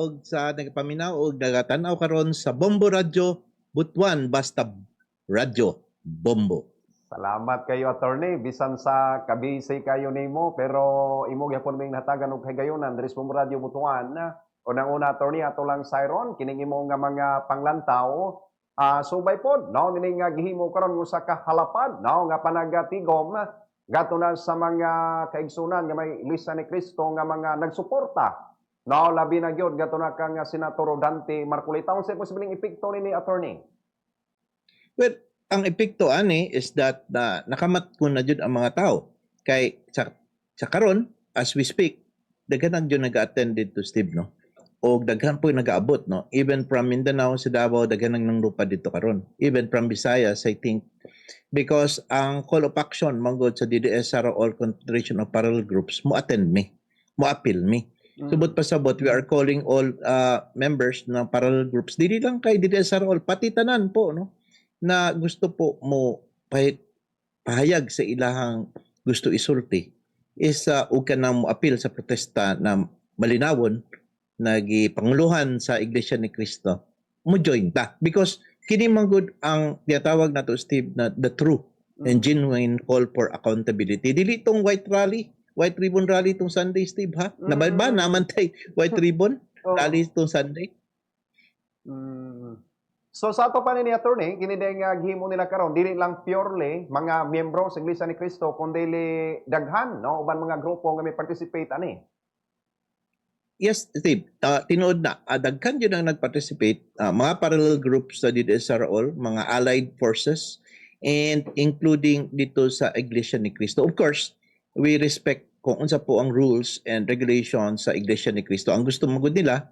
og sa nagapaminaw og nagatanaw karon sa Bombo Radyo Butuan basta Radyo Bombo. Salamat kayo, attorney. Bisan sa kabisi kayo nimo, pero imo gyapon ming nahatagan og higayonan diri sa Radio Butuan. Unang-una, attorney, ato lang Siron, kining imo nga mga panglantaw. Subay pod, no, nini nga gihimo karon sa kahalapad, no, nga panagatigom gato na sa mga kaigsunan nga may Lisa ni Cristo nga mga nagsuporta. No, labi na gyud gato na kang Senator Dante Marcolita. Unsa posibleng epekto ni attorney? Well, ang epekto ani is that nakamat ko na jud ang mga tao kay sa karon as we speak daghan jud nag-attend dito Steve, no, o daghan po nag-aabot, no, even from Mindanao sa Davao daghan nang lupa dito karon, even from Visayas I think, because ang call of action manggod sa DDS All Confederation of Parallel Groups mo attend me, mo appeal me. Subot pa sabot, we are calling all members ng parallel groups, dili lang kay DDS All, pati tanan po, no, na gusto po mo pahayag sa ilahang gusto isulti is ug ka nang mo appeal sa protesta na malinawon nagipanguluhan sa Iglesia ni Cristo, mo join ta because kini manggod ang tinatawag nato Steve na the true and genuine call for accountability. Dili tong white ribbon rally tong Sunday, Steve, ha? Nabalba naman tay white ribbon rally tong Sunday. So sa ato pa ni attorney, kini nga gihimo nila karon dili lang purely mga miyembro sa Iglesia ni Cristo kundi daghan, no, uban mga grupo nga may participate ani. Yes, Steve. Tinuod na, daghan yun ang nag-participate, mga parallel groups sa DDSRO, mga allied forces, and including dito sa Iglesia ni Cristo. Of course, we respect kung unsa po ang rules and regulations sa Iglesia ni Cristo. Ang gusto magud nila,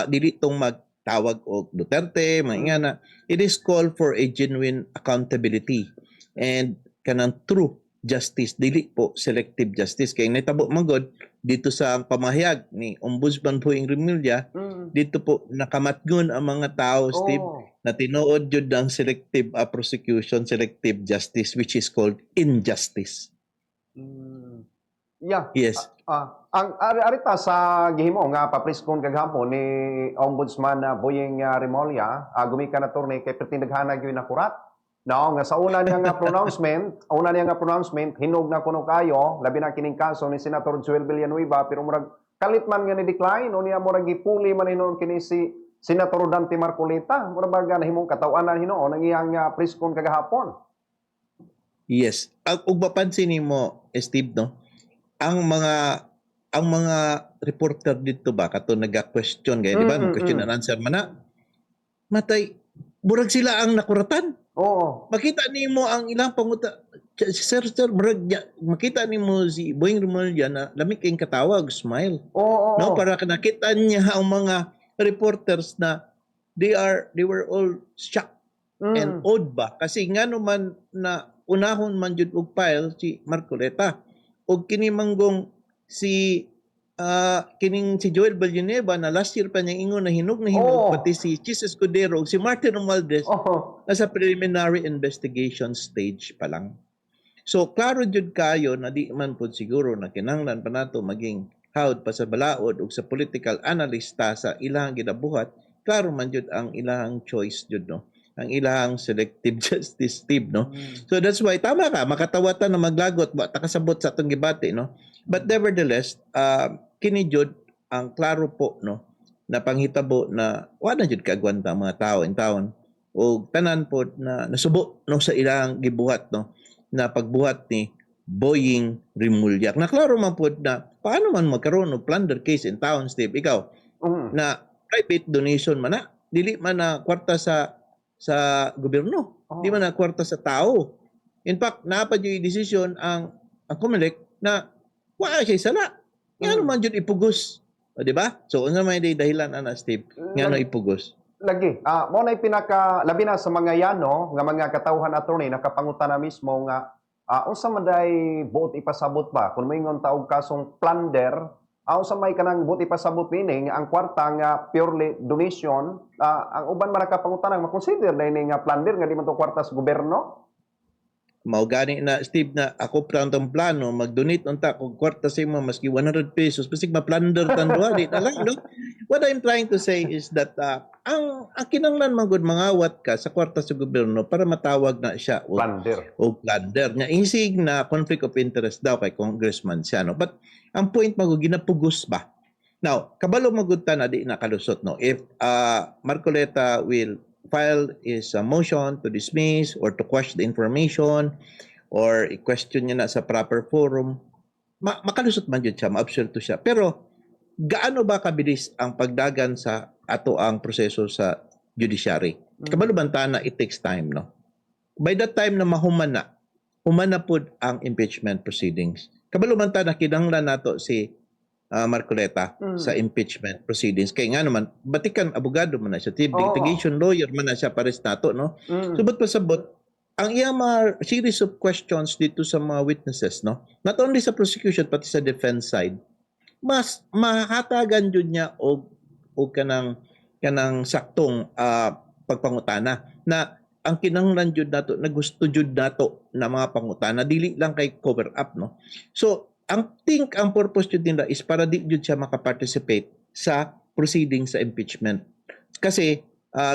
dili tong magtawag og Duterte, mga na. It is called for a genuine accountability and kanang true justice, dili po selective justice. Kaya natabo magod dito sa pamahayag ni Ombudsman Boying Remulla, dito po nakamatgun ang mga tao, Steve, na tinuod jud ang selective prosecution, selective justice, which is called injustice. Yeah. Yes. Ang arita sa gihimo nga papriskon kagahapon ni Ombudsman Boying Remulla, gumikan na turni kay pretindaghanag gyud na kurat. No, nga sa una niya nga pronouncement, hinog na kuno kayo, labi na kining kaso ni Senator Joel Villanueva, pero murag kalit man nga ni decline, o niya murag ipuli man hinon kini si Senator Dante Marcolita, murag baga nahimong katawanan hinon ang iyang priskon kagahapon. Yes. Ug mapansin nimo, Steve, no, ang mga reporter dito ba kato naga-question gaya, di ba? Question and answer man na. Matay, murag sila ang nakuratan. Oo. Makita nimo ang ilang panguta, sir, makita nimo si Boying Remulla na lamig kayong katawag, smile. Oo. No, para nakita niya ang mga reporters na they were all shocked and awed ba kasi ngano man na unahon man jud og file si Marcoleta og kini manggong si kining si Joel Villanueva na last year pa niya ingon na hinog pati si Chis Escudero ug si Martin Romualdez nasa preliminary investigation stage pa lang. So klaro jud kayo na di man pud siguro na kinahanglan pa nato maging hawd pa sa balaod ug sa political analysta sa ilang ginabuhat, klaro man jud ang ilang choice jud, no, ang ilang selective justice, Steve, no. So that's why tama ka, makatawatan na maglagot ba takasabot sa atong gibati, no. But nevertheless, kini jud ang klaro po, no, na panghitabo na wala jud kaagwanta ang mga tao in town o tanan po na nasubo, no, sa ilang gibuhat, no, na pagbuhat ni Boying Remulla. Na klaro man po na paano man magkaroon og plunder case in town, Steve, ikaw na private donation man na, dili man na kwarta sa gobyerno, di man na kwarta sa tao. In fact, napad yung decision ang COMELEC na wala siya sala. Ngano man jud ipugos. O, di ba? So, unsa may dahilan ana, Steve? Ngano ipugos? Lagi. Mo na pinaka labi na sa mga yano nga mga katawhan attorney nakapangutana mismo nga unsa man day buot ipasabot ba kun moingon taog kasong plunder, unsa may kanang buot ipasabot meaning ang kwarta nga purely donation, ang uban man nakapangutana ma-consider na ini nga plunder nga di man to kwarta sa gobyerno? mao gani na Steve na ako plantong plano mag-donate unta kog kwarta sa imo maski 100 pesos bisig ma-plunder tan duha di na lang no. What I'm trying to say is that ang kinahanglan magud mangawat ka sa kwarta sa gobyerno para matawag na siya Plunder. o plunder nga isig na conflict of interest daw kay congressman siya no. But ang point magud ginapugos ba. Now, kabalo magud ta na di nakalusot no. If Marcoleta will file is a motion to dismiss or to quash the information or i-question niya na sa proper forum, makalusot man yun siya, ma-absuelto siya. Pero gaano ba kabilis ang pagdagan sa ato ang proseso sa judiciary? Kabalo banta na it takes time, no? By that time na human na pod ang impeachment proceedings. Kabalo banta na kinahanglan nato si Marcoleta sa impeachment proceedings. Kaya nga naman, batikan abogado man na siya, litigation lawyer man na siya pares nato, no? Subot pa sabot, ang iyang mga series of questions dito sa mga witnesses, no? Not only sa prosecution, pati sa defense side, mas mahatagan jud niya og kanang saktong pagpangutana na ang kinahanglan jud nato na gusto jud nato na mga pangutana dili lang kay cover up, no? So ang purpose jud nila is para di jud siya makaparticipate sa proceeding sa impeachment. Kasi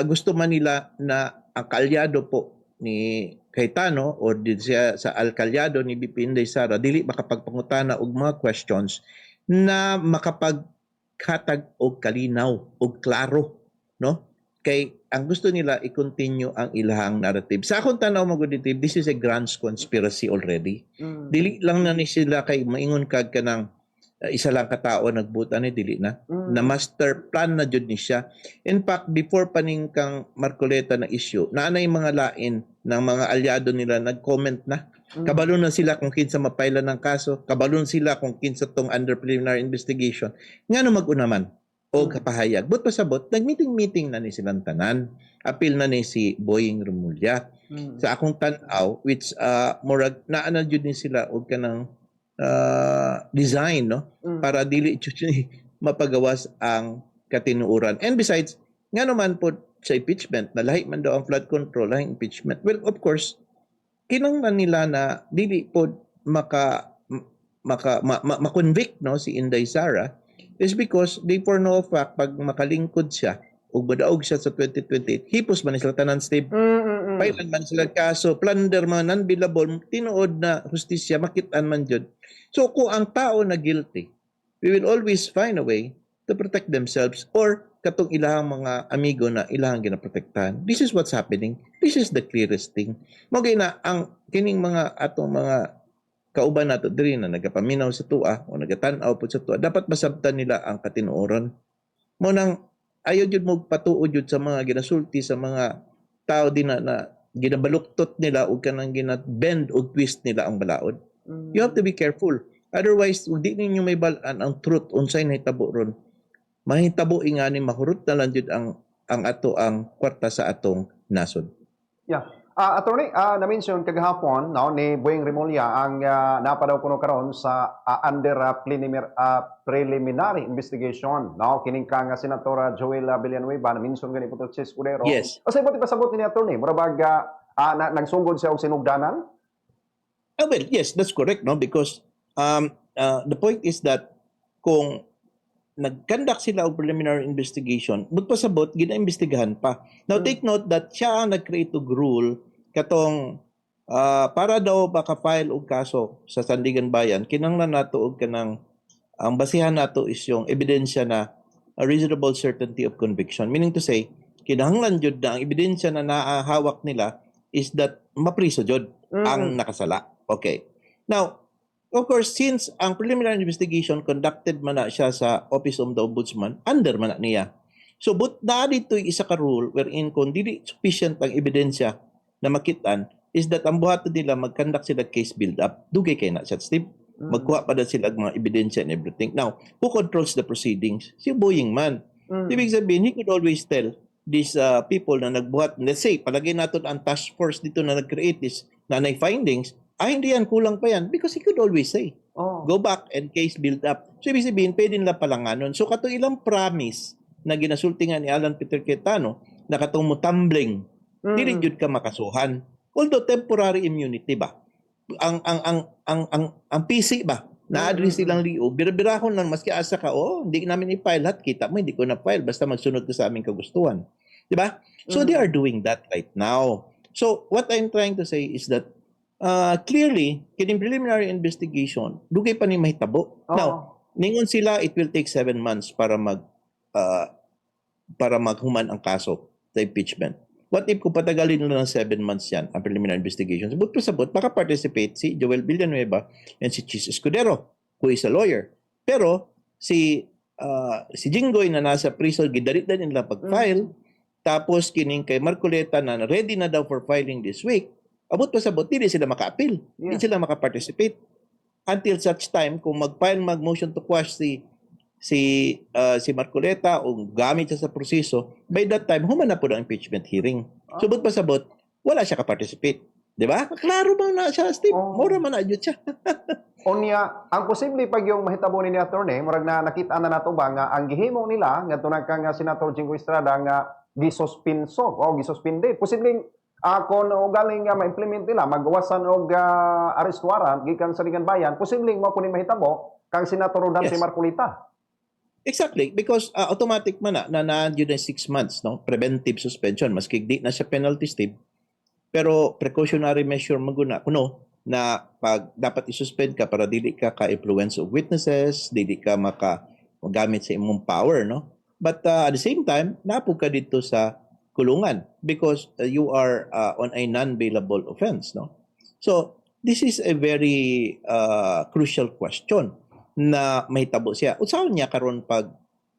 gusto man nila na ang kaalyado po ni Cayetano o di siya sa alkalyado ni BP Inday Sara dili makapagpangutana og mga questions na makapaghatag og kalinaw og klaro, no? Kay ang gusto nila i-continue ang ilahang narrative. Sa akong tanaw maguditib, this is a grand conspiracy already. Dili lang na ni sila kay maingon kag kanang isa lang katao nagbuta ni dili na. Na master plan na jud ni siya. In fact, before paning kang Marcoleta na issue, naanay mga lain ng mga alyado nila nag-comment na. Kabalo na sila kung kinsa mapaila ng kaso, kabalo sila kung kinsa tong under preliminary investigation. Ngano mag-unaman o kapahayag. But pasabot, nag-meeting-meeting na ni silang tanan. Appeal na ni si Boying Remulla. Sa akong tanaw, which murag naana jud ni sila og kanang design, no? Para dili mapagawas ang katinuuran. And besides, nga naman po sa impeachment, na lahi man daw ang flood control, lahi impeachment. Well, of course, kinanglan nila na dili po ma-convict no si Inday Sara is because they for no fact pag makalingkod siya ug badaog siya sa 2028 hipos man sila tanan Steve. Pailan man sila kaso plunder man non-billable tinuod na hustisya makitaan man jud. So kung ang tao na guilty, we will always find a way to protect themselves or katong ilahang mga amigo na ilahang ginaprotektahan. This is what's happening. This is the clearest thing. Mogay na ang kining mga atong mga kauban nato diri na nagapaminaw sa tua o nagatanaw po sa tua, dapat masabtan nila ang katinuoran. Mo nang ayaw jud mo patuod jud sa mga ginasulti sa mga tao din na ginabaluktot nila o kanang ginabend o twist nila ang balaod. You have to be careful. Otherwise, di ninyo may balaan ang truth unsay nahitabo ron. Mahitabo ingani mahurot na lang jud ang ato ang kwarta sa atong nasod. Yeah. Attorney, na-mention kagahapon no, ni Boying Remulla ang napadaw kuno karon sa under preliminary investigation. No? Kining ka nga Senatora Joel Villanueva, na-mention gani po ito si Escudero. Yes. O sa iba't ipasagot ni Attorney, murabag nagsugod siya og sinugdanan? Well, yes, that's correct, no? Because the point is that kung nag-conduct sila og preliminary investigation, but pasabot, gina-investigahan pa. Now, take note that siya ang nag-create og rule katong para daw maka-file og kaso sa Sandigan Bayan, kinahanglan nato og kanang ang basihan nato is yung ebidensya na a reasonable certainty of conviction. Meaning to say, kinahanglan jud na ang ebidensya na naahawak nila is that mapriso jud ang nakasala. Okay. Now, of course, since ang preliminary investigation conducted man na siya sa Office of the Ombudsman, under man na niya. So, but na dito isa ka rule wherein kung dili sufficient ang ebidensya na makitaan is that ang buhaton nila mag-conduct sila case build-up. Dugay kay na siya, Steve. Magkuha pa na sila mga ebidensya and everything. Now, who controls the proceedings? Si Boying man. Ibig sabihin, he could always tell these people na nagbuhat, let's say, palagay natin ang task force dito na nag-create this nanay findings, hindi yan, kulang pa yan. Because he could always say, go back and case build up. So, ibig sabihin, pwede nila palanganon. So, kato ilang promise na ginasulti nga ni Alan Peter Cayetano na katong mo tumbling, dili jud ka makasuhan. Although temporary immunity ba? ang PC ba na-address silang liog, bira-birahon lang maski asa ka, hindi namin i-file lahat, kita mo hindi ko na-file basta magsunod ka sa aming kagustuhan. 'Di ba? So they are doing that right now. So what I'm trying to say is that clearly, kining preliminary investigation, dugay pa ni mahitabo. Now, ningon sila it will take 7 months para maghuman ang kaso sa impeachment. What if kung patagalin nila ng 7 months yan, ang preliminary investigation? Sabot pa sabot, maka-participate si Joel Villanueva and si Chis Escudero, who is a lawyer. Pero si Jinggoy na nasa prison, gidarit na nila pag-file, tapos kining kay Marcoleta na ready na daw for filing this week, abot pa sabot, hindi sila maka-appeal, hindi sila maka-participate. Until such time, kung mag-file mag-motion to quash si Marcoleta o gamit siya sa proseso, by that time, human na po ng impeachment hearing. Subot pa sabot, wala siya ka-participate. Di ba? Klaro ba na siya, Steve? Mura man na siya. Onya, ang posible pag yung mahitabo ni attorney, murag na nakita na nato ba nga ang gihimo nila nga tunang kang Senator Jinggoy Estrada nga gisuspenso o gisuspinde. Posibleng kung galing nga ma-implement nila, magawasan og arrest warrant gikan sa Ligan Bayan, posibleng mo kunin mahitabo kang Senator Dante Marcolita. Exactly, because automatic man na yun 6 months, no? Preventive suspension, maski di na siya penalty, Steve. Pero precautionary measure maguna kuno na pag dapat i-suspend ka para dili ka ka-influence of witnesses, dili ka magamit sa imong power, no? But at the same time, napog ka dito sa kulungan because you are on a non-bailable offense, no? So, this is a very crucial question na mahitabo siya. Usaon niya karon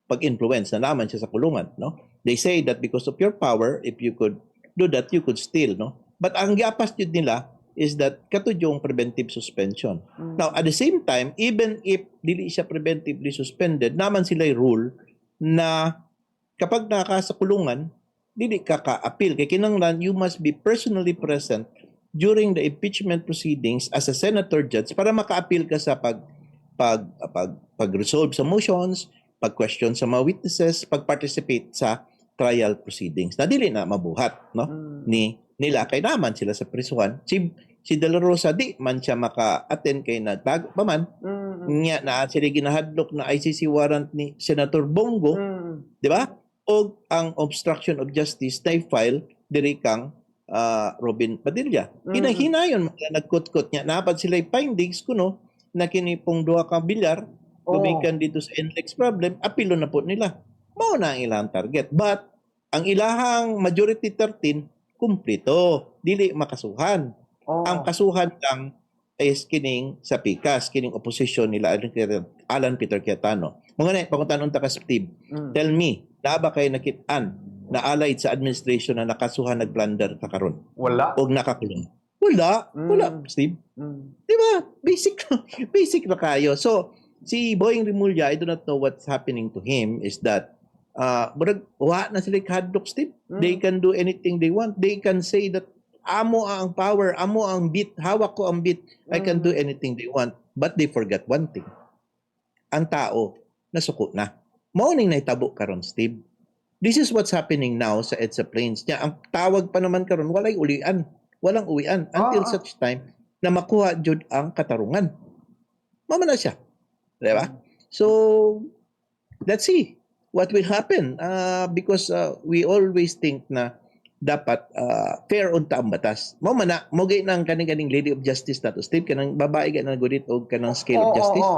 pag-influence na naman siya sa kulungan, no? They say that because of your power, if you could do that, you could steal, no? But ang giapas jud nila is that katud yung preventive suspension. Now, at the same time, even if dili siya preventively suspended, naman sila rule na kapag naka sa kulungan, dili ka ka-appeal. Kaya kinanglan, you must be personally present during the impeachment proceedings as a senator judge para maka-appeal ka sa pag-resolve sa motions, pag-question sa mga witnesses, pag-participate sa trial proceedings. Na dili na mabuhat, no? Nila kay naman sila sa prisuhan. Si De La Rosa di man siya maka-attend kay nagtago pa man. Nya na sila ginahadlok na ICC warrant ni Senator Bongo, di ba? O ang obstruction of justice na file diri kang Robin Padilla. Hinahinayon nagkutkot niya. Napad sila findings kuno na kinipong duha ka bilyar, gumikan dito sa NLEX problem, apilo na po nila. Mao na ang ilang target. But, ang ilahang majority 13, kumplito. Dili makasuhan. Ang kasuhan lang is kining sa PICAS, kining opposition nila Alan Peter Cayetano. Mga na, panguntanon ta ka Steve, tell me, ba kayo nakitaan na allied sa administration na nakasuhan nagblunder ka karon? Wala. O nakakulong? Wala, Steve. Di ba? Basic na kayo. So, si Boying Rimulya, I do not know what's happening to him, is that, wa na sila kahadlok, Steve. They can do anything they want. They can say that, amo ang power, amo ang bit, hawak ko ang bit, I can do anything they want. But they forget one thing. Ang tao, nasuko na. Mauning naitabo karon, Steve. This is what's happening now sa EDSA Plains. Ang tawag pa naman karon, walay ulian. Walang uwian until such time na makuha jud ang katarungan. Mama na siya. Diba? So, let's see what will happen. Because we always think na dapat fair unta ang batas. Mama na, mogay ng kaning Lady of Justice na to. Steve, kanang babae ka na gudit o kanang scale of justice.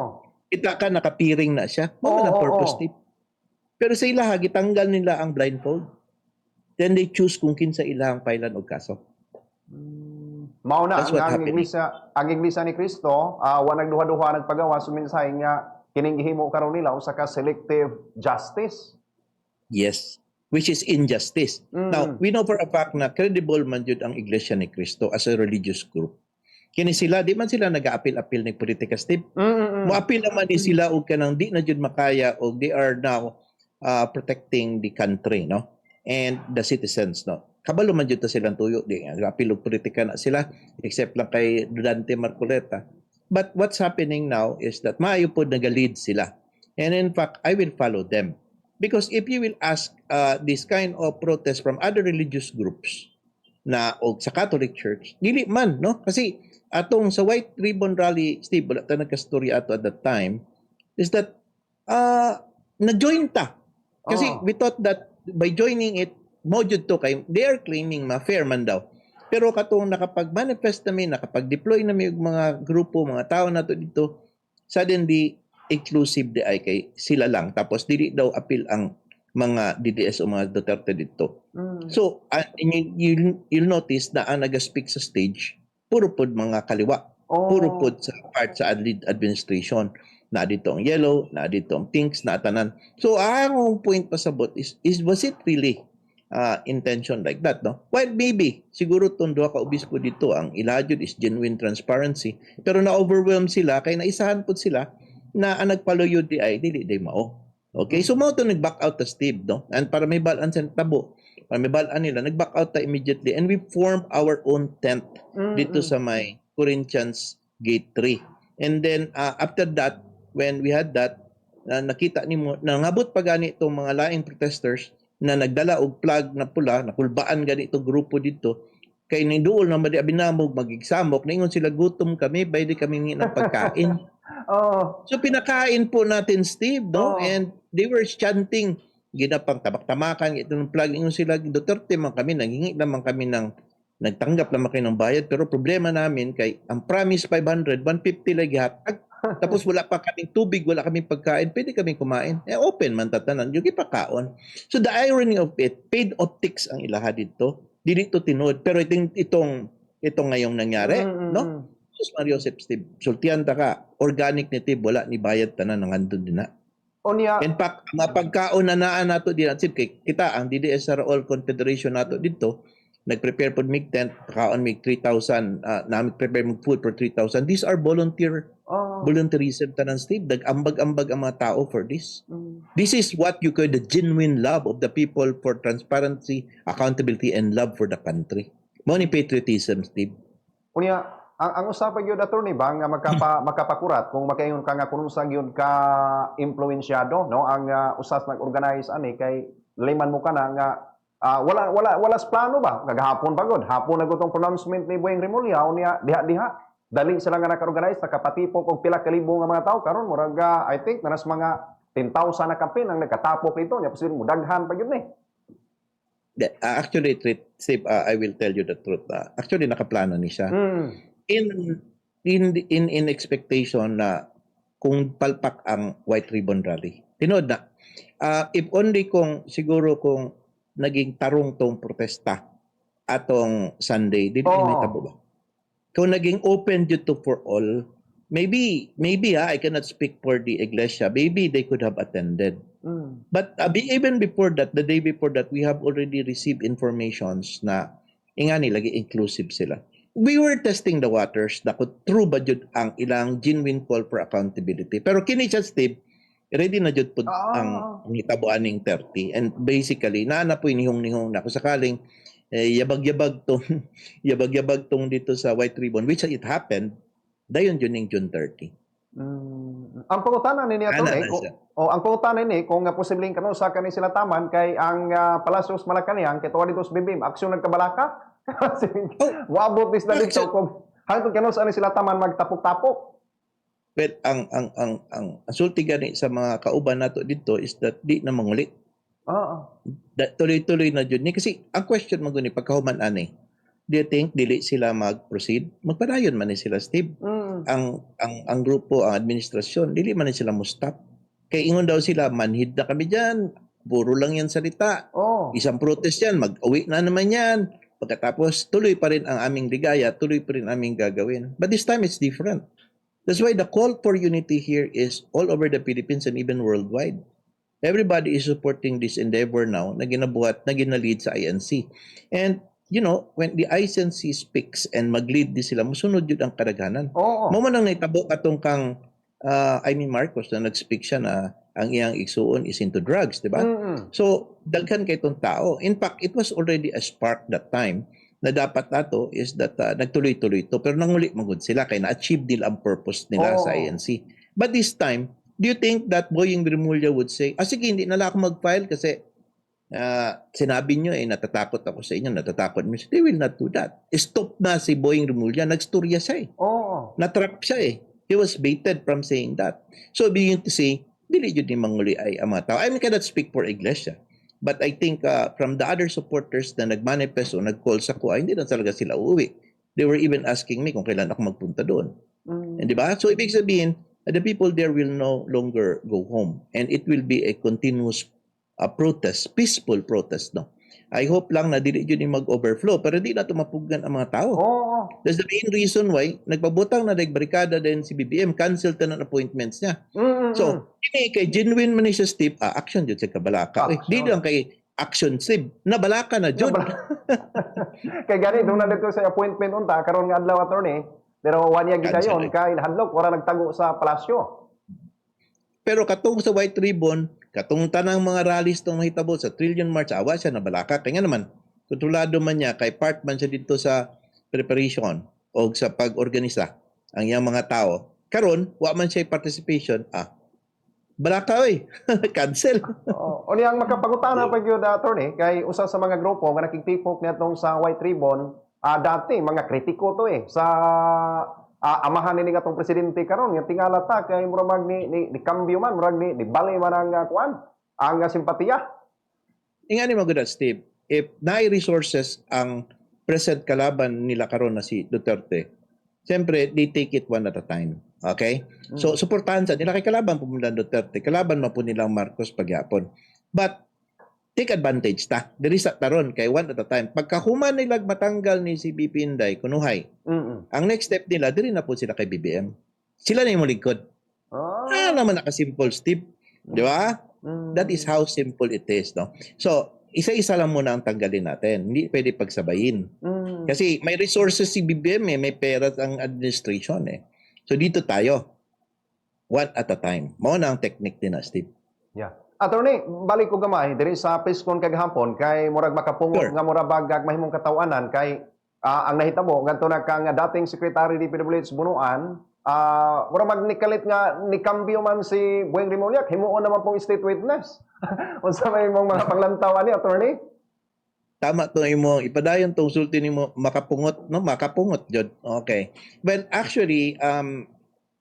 Kita ka, nakapiring na siya. Mama na purpose, Steve. Pero sa ilaha, gitanggal nila ang blindfold. Then they choose kung kinsa ilahang pailan o kaso. Mao na ang iglesia ni Cristo, wa nagduha-duha nagpagawa suminsay nga kining gihimo karon nila usa ka selective justice. Yes, which is injustice. Now, we know for a fact na credible man jud ang iglesia ni Cristo as a religious group. Kini sila, di man sila nag-appeal-appeal ng politika, Steve. Mo-appeal naman ni sila og kanang di na jud makaya og they are now protecting the country, no? And the citizens, no? Kabalo man dito silang tuyo, di apilog politika na sila, except lang kay Dante Marcoleta. But what's happening now is that maayo po nag-lead sila. And in fact, I will follow them. Because if you will ask this kind of protest from other religious groups, na og sa Catholic Church dili man, no, kasi atong sa White Ribbon Rally, Steve, wala ta nagkastorya ato at that time, is that na-join ta kasi Oh. we thought that by joining it mo jud to kay they are claiming fair man daw, pero katong nakapag-manifest namin, nakapag-deploy namin og mga grupo, mga tao nato dito, suddenly exclusive di ay kay sila lang, tapos dili daw appeal ang mga DDS o mga Duterte dito. So you'll notice na ang nag-speak sa stage puro pod mga kaliwa, puro pod sa part sa administration, na dito ang yellow, na dito ang pinks, na tanan. So ang point pasabot is was it really intention like that, no? Well, maybe siguro tong duha ka obispo dito ang ilahad is genuine transparency, pero na-overwhelm sila kay naisahan pod sila na ang nagpaluyod di ay dili day mao. Okay, so mo to nag-back out ta Steve, no? And para may balan sa tabo, para may balan nila, nag-back out ta immediately, and we formed our own tent dito sa may Corinthians Gate 3. And then after that, when we had that, nakita nimo nangabot pa gani itong mga laing protesters na nagdala og flag na pula, nakulbaan gani itong grupo dito, kay ninduol na madi abinamog magigsamok, ningon sila gutom kami, baydi kami ng pagkain. So pinakain po natin, Steve, no? And they were chanting, ginapang tabak-tamakan itong flag, ningon sila Duterte man kami, nanghingi naman kami ng nagtanggap naman kayo ng bayad, pero problema namin kay ang promise 500, 150 lagi hatag. Tapos wala pa kaming tubig, wala kaming pagkain, pwede kaming kumain. Open man tatanan, yung ipakaon. So the irony of it, paid optics ang ilaha dito. Dili to tinod, pero itong ngayong nangyari, no? Sus Mario Joseph, Steve, sultihan ta ka, organic ni Steve, wala ni bayad tanan ng andun din na. In fact, mga pagkaon na naan nato din, Steve, kita ang DDS All Confederation nato dito, nag-prepare po mig tent, kaon mig 3,000, prepare mig food for 3,000. These are volunteerism tanan, Steve. Nag-ambag-ambag ang mga tao for this. This is what you call the genuine love of the people for transparency, accountability, and love for the country. Mo ni patriotism, Steve. Unya, ang usapan gyud attorney ba nga makapakurat kung makaingon ka nga kunung sa gyud ka impluwensyado, no, ang usas nag-organize ani kay layman mo kana nga wala sa plano ba? Kagahapon pagod. Hapon na gutong pronouncement ni Boyeng Remulla unya diha. Dali sila nga naka-organize, nakapatipok og pila ka libo nga mga tawo karon murag I think nanas mga 10,000 na campaign ang nagkatapok ito. Nya posible mo daghan pa gyud ni. Actually, Steve, I will tell you the truth. Actually, nakaplano ni siya. In expectation na kung palpak ang White Ribbon Rally. Tinood na. If only siguro kung naging tarong tong protesta atong Sunday, dili may tabo ba? Kung naging open due to for all, maybe I cannot speak for the iglesia, maybe they could have attended. But even before that, the day before that, we have already received informations na ingani lagi inclusive sila. We were testing the waters na kung true ba jud ang ilang genuine call for accountability. Pero kini siya, Steve, ready na jud pud ang nitabuan ning 30, and basically na po inihong-nihong na kung sakaling yabag-yabag tong dito sa White Ribbon, which it happened dayon jud ning June 30. Ang pangutanan ni attorney ang pangutanan ni kung nga posibleng kanon sa kani sila taman kay ang Palacios Malacañang kay tuwa dito sa BBM aksyon nagkabalaka. Waabot bis na dito kung hangtod kanon sa sila taman magtapok-tapok. Well, ang sulti gani sa mga kauban nato dito is that di na mangulit. Tuloy-tuloy na jud ni kasi ang question mo guni pagkahuman ani. Do you think dili sila mag-proceed? Magpadayon man ni sila, Steve. Ang grupo, ang administrasyon, dili man ni sila mo-stop. Kay ingon daw sila, manhid na kami diyan. Puro lang yan salita. Isang protest yan, mag-uwi na naman yan. Pagkatapos, tuloy pa rin ang aming ligaya, tuloy pa rin aming gagawin. But this time, it's different. That's why the call for unity here is all over the Philippines and even worldwide. Everybody is supporting this endeavor now na ginabuhat, na ginalead sa INC. And, you know, when the INC speaks and mag-lead di sila, musunod yun ang kadaghanan. Mo man ang naitabo katong kang Marcos na nag-speak siya na ang iyang igsuon is into drugs, di ba? So, daghan kay itong tao. In fact, it was already a spark that time na dapat nato is that nagtuloy-tuloy ito. Pero nanguli magud sila kay na-achieve nila ang purpose nila sa INC. But this time, do you think that Boyeng Remulla would say, sige, hindi na lang ako mag-file kasi Sinabi nyo natatakot ako sa inyo, natatakot mo. They will not do that. Stop na si Boying Remulla, nagstorya siya Oo. Natrap siya He was baited from saying that. So being to say, dili yun ni manguli ay ang mga tao. I cannot speak for Iglesia. But I think from the other supporters na nagmanifest o nag-call sa kuha, hindi na talaga sila uuwi. They were even asking me kung kailan ako magpunta doon. And di ba? So ibig sabihin, the people there will no longer go home. And it will be a continuous protest, peaceful protest. No? I hope lang na dili yun yung mag-overflow, pero di na tumapugan ang mga tao. Oo. That's the main reason why nagpabutang na barikada din si BBM, cancel ta ng appointments niya. So, kay genuine man ni siya Steve, action jud sa kabalaka. Di lang kay action Steve, nabalaka na jud. Kay gani doon na dito sa appointment unta karon nga adlaw attorney, pero wanya gidayon kay hadlok wala nagtago sa palasyo. Pero katong sa White Ribbon, katong tanang mga rallies tong mahitabo sa Trillion March, awa siya nabalaka. Kaya nga naman, kontrolado man niya, kay part man siya dito sa preparation o sa pag-organisa ang iyang mga tao. Karon, wa man siya participation, balaka cancel. O niyang makapangutana pa gyud attorney kay usa sa mga grupo nga nakikitipok nitong sa White Ribbon, dati mga kritiko to sa amahan ni atong presidente karon nga tingala ta kay murag ni cambio man murag ni bali man ang kuan ang simpatiya. Ingani mo gud Steve, if naay resources ang present kalaban nila karon na si Duterte, siyempre they take it one at a time. Okay? So suportahan sa nila kay kalaban pumunta Duterte, kalaban man po nilang Marcos pagyapon. But take advantage ta. Diri sa taron kay one at a time. Pagkahuman nila matanggal ni si BP Inday kunuhay. Ang next step nila diri na po sila kay BBM. Sila na yung lingkod. Naman naka-simple Steve. Di ba? That is how simple it is, no? So, isa-isa lang muna ang tanggalin natin. Hindi pwede pagsabayin. Kasi may resources si BBM may pera ang administration So, dito tayo. One at a time. Mao na ang technique din na, Steve. Yeah. Attorney, balik ko gamay diri sa preskon kagahapon kay murag makapungot nga murag bagag mahimong katawanan kay ang nahitabo ngadto na kang dating Secretary DPWH Bunuan murag magnikalit nga ni cambio man si Boyeng Remulla himuon naman pong state witness. Unsa may mong mga panglantaw ani attorney? Tama to imo ipadayon tong sulti nimo makapungot no makapungot jud. Okay. But actually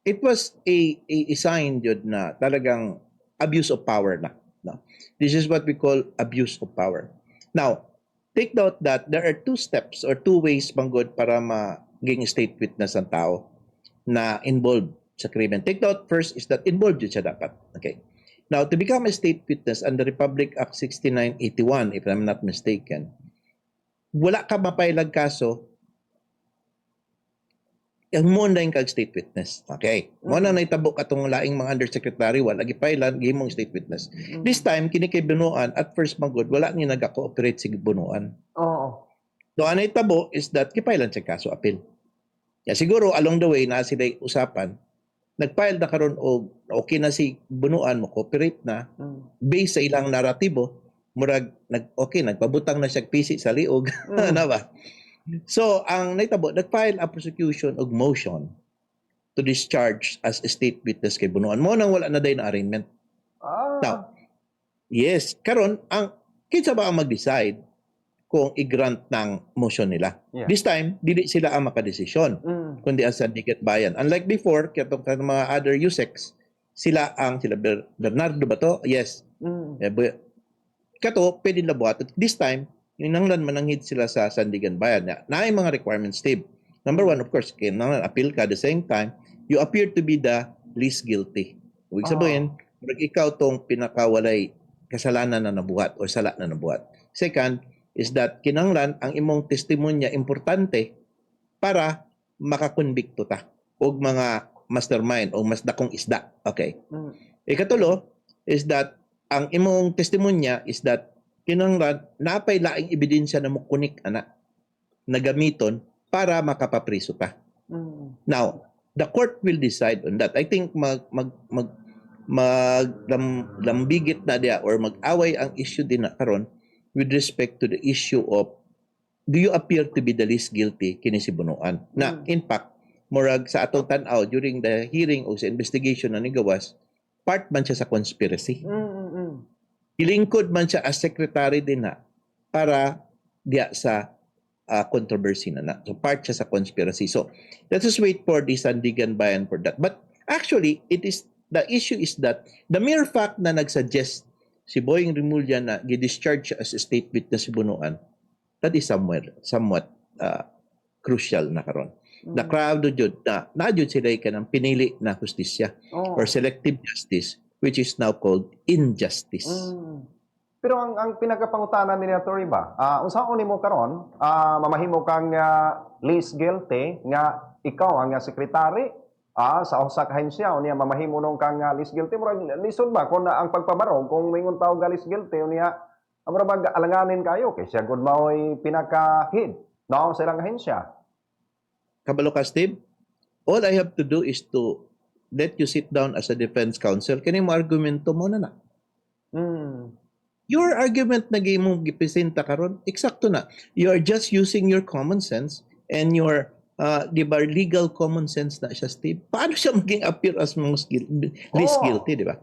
it was a sign jud na talagang abuse of power na. No? This is what we call abuse of power. Now, take note that there are two steps or two ways manggod para maging state witness ang tao na involved sa krimen. Take note first is that involved yun siya dapat. Okay. Now, to become a state witness under Republic Act 6981, if I'm not mistaken, wala ka mapailag kaso ang mo na yung kag-state witness. Okay. Mo na naitabo katong laing mga undersecretary, wala gipailan, gihimong state witness. This time, kini kay Bunuan, at first magod, wala ni nag-cooperate si Bunuan. Oo. So, ang naitabo is that kipailan siya kaso appeal. Yeah, siguro, along the way, na sila usapan, nag-file na karon o okay na si Bunuan mo, cooperate na, based sa ilang naratibo, murag, nagpabutang na siya pisi sa liog. Ano ba? So, ang naitabo, nag-file a prosecution og motion to discharge as a state witness kay Bunuan. Mo nang wala na day na arraignment. Now, yes, karon ang kinsa ba ang mag-decide kung i-grant ng motion nila? Yeah. This time, dili sila ang makadesisyon, kundi ang Sandigan Bayan. Unlike before, katong mga other USECs, sila Bernardo ba to? Yes. Kato, pwede na buhat. This time, yung nanglan mananghid sila sa Sandigan Bayan. Na ay mga requirements, Steve. Number one, of course, kailangan appeal ka. At the same time, you appear to be the least guilty. Huwag sabihin, ikaw tong pinakawalay kasalanan na nabuhat o sala na nabuhat. Second, is that kinanglan ang imong testimonya importante para makakonbikto ta og mga mastermind o mas dakong isda. Okay. Ikatulo, is that ang imong testimonya is that kinanglan napay laing ebidensya na mukunik ana na gamiton para makapapriso ta. Now, the court will decide on that. I think lambigit na dia or mag-away ang issue din na karon with respect to the issue of do you appear to be the least guilty kini si Bunuan. Na in fact, murag sa atong tan-aw during the hearing o sa investigation na ni gawas, part man siya sa conspiracy. Ilingkod man siya as secretary din na para diya sa controversy na. So part siya sa conspiracy. So let us wait for the Sandigan Bayan for that. But actually, the issue is that the mere fact na nagsuggest si Boying Rimulya na gi-discharge siya as a state witness si Bunuan, that is somewhat crucial na karon. The crowd jud na jud sila ka ng pinili na justisya or selective justice, which is now called injustice. Pero ang pinagapangutanan ni Atty. Ba, unsaon nimo karon mamahimo kang least guilty nga ikaw ang sekretary sa usa ka ahensya unya mamahimo nung kang least guilty murag lisod ba kun ang pagpabarog kung mingon tawo ga least guilty unya amra bag alanganin kayo kay siya gud maoy pinaka-head no sa ilang ahensya. Kabalo ka, Steve? All I have to do is to let you sit down as a defense counsel. Kani mo argumento mo na. Your argument na mo gipresenta karon, eksakto na. You are just using your common sense and your di ba, legal common sense na siya, Steve. Paano siya maging appear as most least guilty, di ba?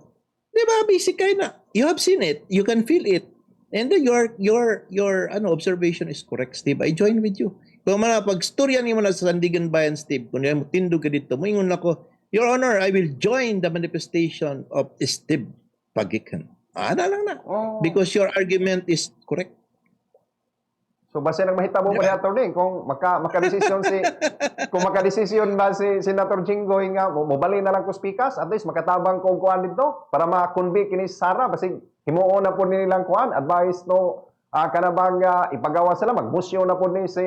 Di ba, basic kayo na. You have seen it. You can feel it. And then your observation is correct, Steve. I join with you. Kung pag-storya niyo na sa Sandigan Bayan, Steve, kung mo tindog ka dito, moingon ako, Your Honor, I will join the manifestation of Steve Pagikan. Ano lang na. Because your argument is correct. So base lang mahitabo pa ni Atty. Kung makadesisyon kung makadesisyon ba si Senator Jinggoy nga mobali na lang ko speakers, at least makatabang kung kuan dito para ma-convict ni Sara basi himuon na po nilang kuan advice no kanabang ipagawa sila magmusyo na po ni si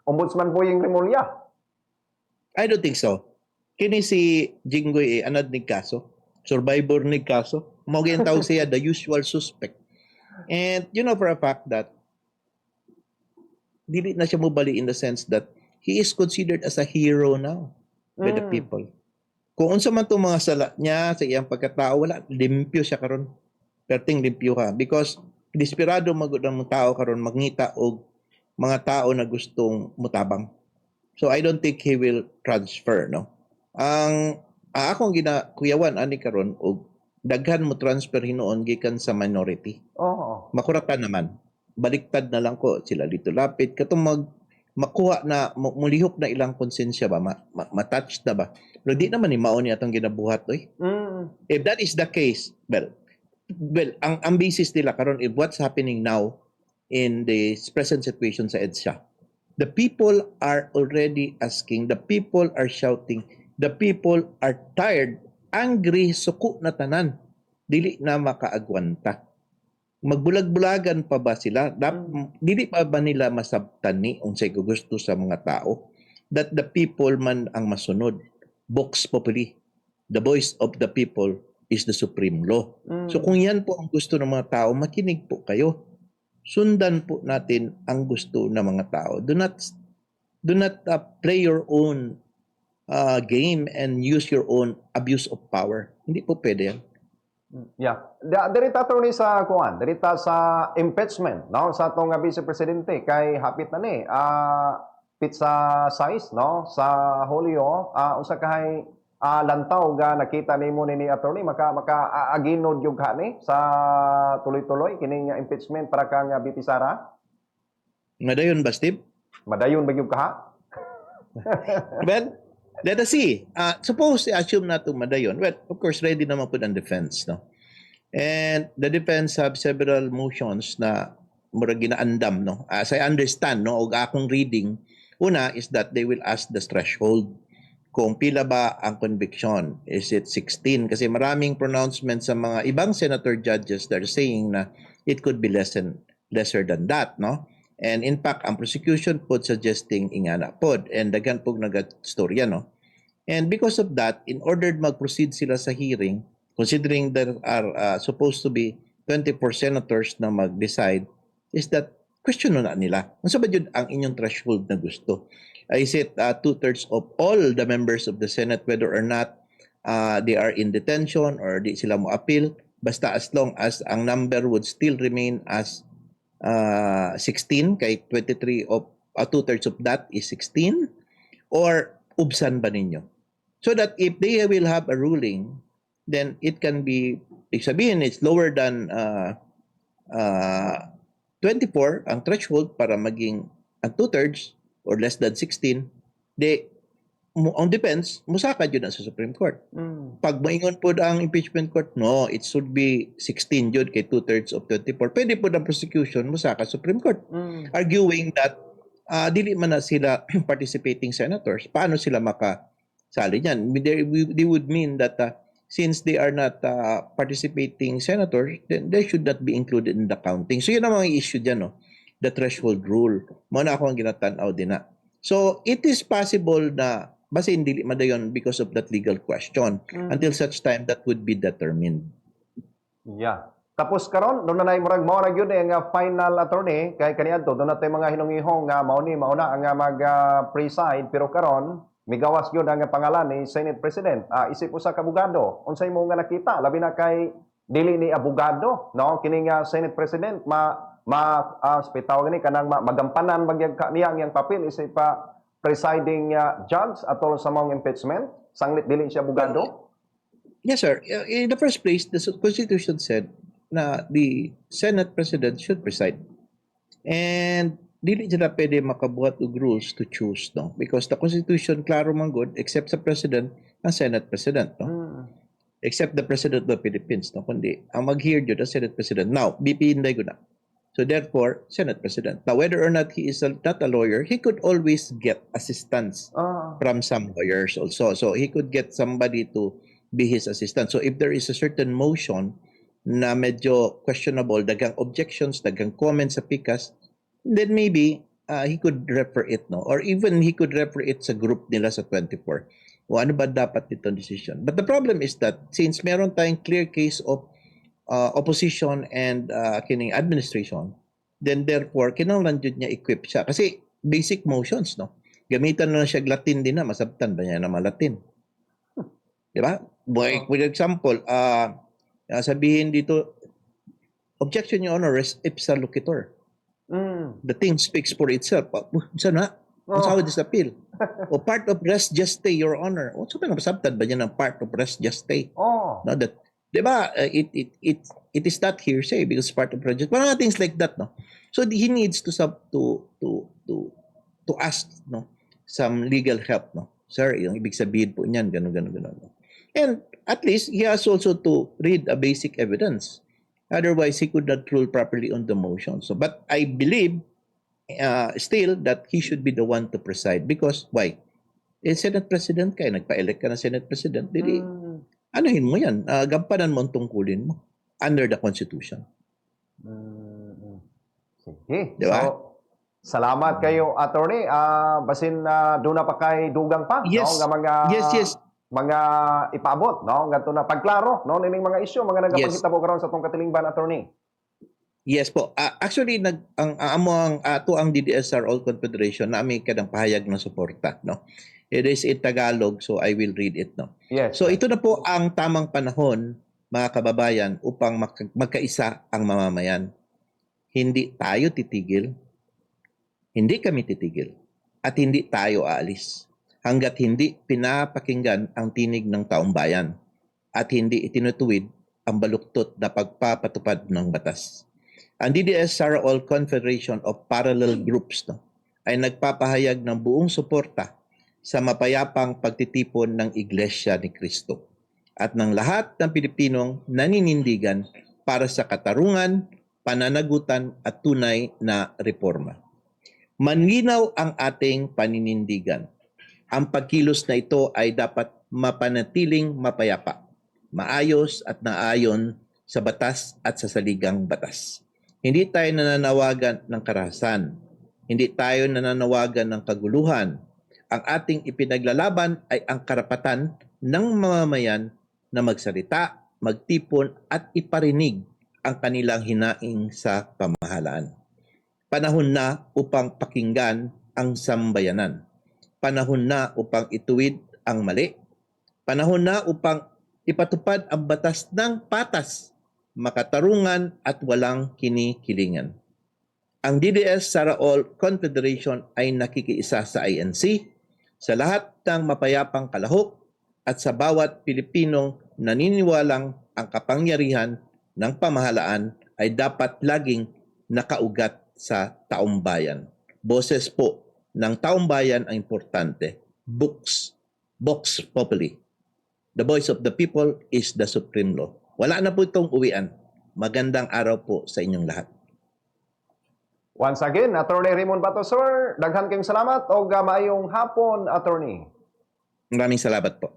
Ombudsman Boying Rimulya. I don't think so. Kini si Jinggoy anad ni kaso, survivor ni kaso. Mao gyud tawag siya the usual suspect. And you know for a fact that dili na siya mobali in the sense that he is considered as a hero now by the people. Kung unsa man tong mga sala niya sa iyang pagkatao, wala, limpyo siya karon. Perting limpyo ha. Because desperado magud ang tao karon magngita og mga tao na gustong mutabang. So I don't think he will transfer, no. Ang akong ginakuyawan ani karon og daghan mo transfer hinuon gikan sa minority. Makuratan naman. Baliktad na lang ko sila dito lapit katong makuha na mulihok na ilang konsensya ba matouch na ba pero di naman ni mao ni atong ginabuhat oy. If that is the case, well ang basis nila karon if what's happening now in the present situation sa EDSA, the people are already asking, the people are shouting, the people are tired, angry, suko na tanan, dili na makaagwanta. Magbulag-bulagan pa ba sila? Dili pa ba nila masabtan ni unsay gusto sa mga tao that the people man ang masunod? Vox populi, the voice of the people is the supreme law. So kung yan po ang gusto ng mga tao, makinig po kayo. Sundan po natin ang gusto ng mga tao. Do not play your own game and use your own abuse of power. Hindi po pwede yan. Yeah. Dirita to ni sa kuan, dirita sa impeachment, no? Sa atong vice presidente kay hapit na ni pizza size, no? Sa Hulyo, usa kahay lantaw ga nakita nimo ni attorney maka aginod yung ni sa tuloy-tuloy kining impeachment para kang BP Sara. Madayon ba, Steve? Madayon ba yung kaha? Well, let us see. Suppose i-assume na ito madayon. Well, of course, ready naman po ang defense, no? And the defense have several motions na murag ginaandam, no? As I understand, no, og akong reading, una is that they will ask the threshold kung pila ba ang conviction. Is it 16? Kasi maraming pronouncements sa mga ibang senator judges that are saying na it could be lesser than that, no? And in fact, ang prosecution po suggesting ingana po. And daghan po nagastorya, no? And because of that, in order mag-proceed sila sa hearing, considering there are supposed to be 24 senators na mag-decide, is that question na nila. Ano sa ba yun ang inyong threshold na gusto? Is it 2/3 of all the members of the Senate, whether or not they are in detention or di sila mo appeal, basta as long as ang number would still remain as 16, kay 23 of 2/3 of that is 16, or ubsan ba ninyo? So that if they will have a ruling, then it can be, sabihin it's lower than ah, 24 ang threshold para maging ang 2/3 or less than 16, on defense, musakad yun na sa Supreme Court. Pag maingon po ang impeachment court, no, it should be 16 yun kay 2/3 of 24. Pwede po ang prosecution musaka Supreme Court. Arguing that dili man na sila participating senators, paano sila makasali niyan? They would mean that since they are not participating senators, then they should not be included in the counting. So yun ang mga issue dyan, no? The threshold rule. Muna ako ang ginatanaw din na. So it is possible na basta hindi madayon because of that legal question until such time that would be determined. Yeah. Tapos karon doon na murag mao ra gyud ang final attorney kay kaniadto doon na tay mga hinungihong nga mauna ang preside pero karon migawas gyud ang pangalan ni Senate President. Isip usa ka abogado. Unsay mo nga nakita labi na kay dili ni abogado no kining Senate President spitaw gani kanang magampanan magyag niya ang papel isip pa presiding judge atol sa mga impeachment sanglit dili siya abogado. Yes, sir. In the first place, the Constitution said na the Senate President should preside. And dili sila pwede makabuhat og rules to choose, no? Because the Constitution, klaro man good, except sa President, ang Senate President, no? Except the President of the Philippines, no? Kundi, ang mag-hear yun, ang Senate President. Now, BP Inday ko na. So therefore, Senate President. Now, whether or not he is not a lawyer, he could always get assistance from some lawyers also. So he could get somebody to be his assistant. So if there is a certain motion na medyo questionable, dagang objections, dagang comments sa PICAS, then maybe he could refer it, no? Or even he could refer it sa group nila sa 24. O ano ba dapat itong decision? But the problem is that since meron tayong clear case of opposition and kining administration, then therefore, kinahanglan jud niya equip siya. Kasi basic motions, no? Gamitan na siya Latin din na, masabtan ba niya na Latin? Di ba? For example, sabihin dito, objection, Your Honor, res ipsa loquitur. The thing speaks for itself. Sana? Ang sawad is appeal. O part of res gestae, Your Honor. O sabi na, masabtan ba niya ng part of res gestae? No, that, di ba? It is not hearsay because part of project. Parang things like that, no? So he needs to ask, no, some legal help, no? Sir, yung ibig sabihin po niyan, gano'n. No? And at least he has also to read a basic evidence. Otherwise, he could not rule properly on the motion. So, but I believe still that he should be the one to preside because why? Senate President ka, nagpa-elect ka na Senate President, dili anuhin mo yan, gampanan mo ang tungkulin mo under the Constitution. Sige. Diba? So, salamat kayo, attorney. Basin doon na pa kay dugang pa, Yes. no? Nga mga Yes. mga ipaabot, no? Ngadto na pagklaro, no? Nining mga isyu mga nagapakita po karon sa tong katilingban, attorney. Yes po. Actually ang DDSR All Confederation na may kadang pahayag ng suporta, no. It is in Tagalog, so I will read it, no. Yes. So ito na po ang tamang panahon, mga kababayan, upang magkaisa ang mamamayan. Hindi tayo titigil. Hindi kami titigil. At hindi tayo aalis hanggat hindi pinapakinggan ang tinig ng taong bayan at hindi itinutuwid ang baluktot na pagpapatupad ng batas. Ang DDS-SARA All Confederation of Parallel Groups, no, ay nagpapahayag ng buong suporta sa mapayapang pagtitipon ng Iglesia ni Cristo at ng lahat ng Pilipinong naninindigan para sa katarungan, pananagutan at tunay na reforma. Manlinaw ang ating paninindigan. Ang pagkilos na ito ay dapat mapanatiling mapayapa, maayos at naayon sa batas at sa saligang batas. Hindi tayo nananawagan ng karahasan. Hindi tayo nananawagan ng kaguluhan. Ang ating ipinaglalaban ay ang karapatan ng mamamayan na magsalita, magtipon at iparinig ang kanilang hinaing sa pamahalaan. Panahon na upang pakinggan ang sambayanan. Panahon na upang ituwid ang mali. Panahon na upang ipatupad ang batas ng patas, makatarungan at walang kinikilingan. Ang DDS-SARA All Confederation ay nakikiisa sa INC, sa lahat ng mapayapang kalahok at sa bawat Pilipinong naniniwalang ang kapangyarihan ng pamahalaan ay dapat laging nakaugat sa taong bayan. Boses po ng taong bayan ang importante. Vox populi. The voice of the people is the supreme law. Wala na po itong uwian. Magandang araw po sa inyong lahat. Once again, Attorney Raymond Bato, sir, daghan kayong salamat o maayong hapon, Attorney. Maraming salamat po.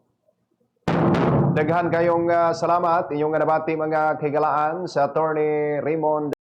Daghan kayong salamat inyong nabati mga kahigalaan sa Attorney Raymond